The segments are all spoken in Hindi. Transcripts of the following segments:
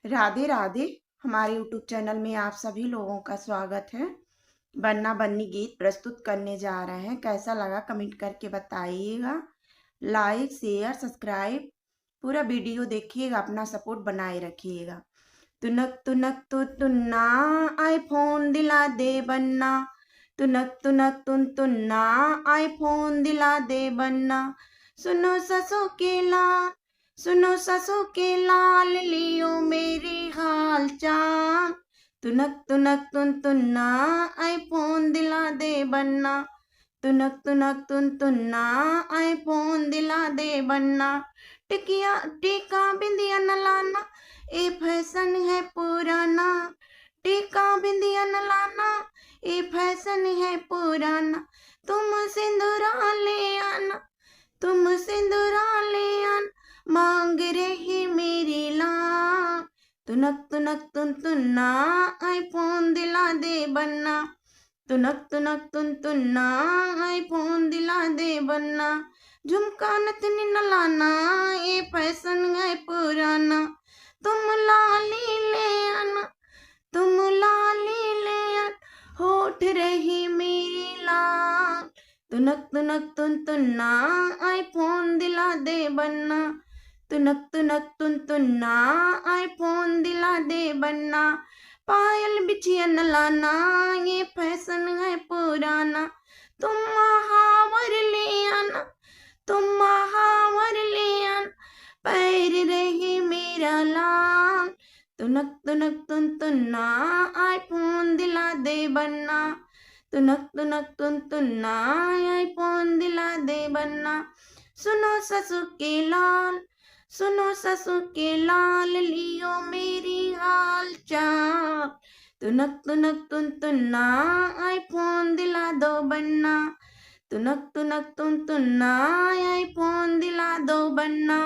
राधे राधे। हमारे यूट्यूब चैनल में आप सभी लोगों का स्वागत है। बन्ना बन्नी गीत प्रस्तुत करने जा रहे हैं। कैसा लगा कमेंट करके बताइएगा। लाइक शेयर सब्सक्राइब पूरा वीडियो देखिएगा, अपना सपोर्ट बनाए रखिएगा। तुनक तुनक तु तुन्ना आईफोन दिला दे बन्ना, तुनक तुनक तुन तुन्ना आईफोन दिला दे बन्ना। सुनो ससो के लाल, सुनो ससो के लाल, लियो मेरी हाल चाल। तुनक तुनक तुन तुन्ना आईफोन दिला दे बन्ना, तुनक तुनक तुन तुन्ना आईफोन दिला दे बन्ना। टिकिया टीका बिंदिया न लाना, ए फैशन है पुराना। टीका बिंदिया न लाना, ए फैशन है पुराना। तुम सिंदूरा ले आना, तुम सिंदूरा ले आना, मांग रही मेरी लाल। तुनक तुनक तुन तुन्ना आईफोन दिला दे बन्ना, तुनक तुनक तुन तुन्ना आईफोन दिला दे बन्ना। झुमका नथनी न लाना, ये फैशन है पुराना। तुम लाली ले आना, तुम लाली ले आना, होठ रही मेरी लाल। तुनक तुनक तुन तुन्ना आईफोन दिला दे बन्ना, तुनक तुनक तुन तुन्ना आईफोन दिला दे बन्ना। पायल बिछिया न लाना, ये फैशन है पुराना। तुम महावर ले आना, तुम महावर ले आना, पैर रही मेरा लाल। तुनक तुनक तुन तुन्ना आईफोन दिला दे बन्ना, तुनक तुनक तुन तुन्ना आईफोन दिला दे बन्ना। सुनो ससु के लाल, सुनो ससु के लाल, लियो मेरी हाल चाल। तुनक तुनक तुन तुन्ना आईफोन दिला दो बन्ना, तुनक तुनक तुन तुन्ना आईफोन दिला दो बन्ना।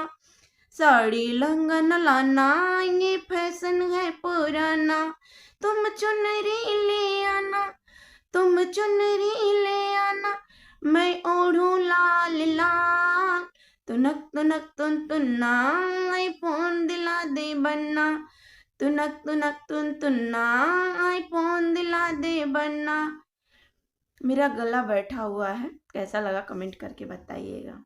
साड़ी लहंगा न लाना, ये फैशन है पुराना। तुम चुनरी ले आना, तुम चुनरी ले आना, मैं ओढ़ूं लाल लाल। तुनक तुनक तुन तुन्ना आईफोन दिला दे बन्ना, तुनक तुनक तुन तुन्ना आईफोन दिला दे बन्ना। मेरा गला बैठा हुआ है, कैसा लगा कमेंट करके बताइएगा।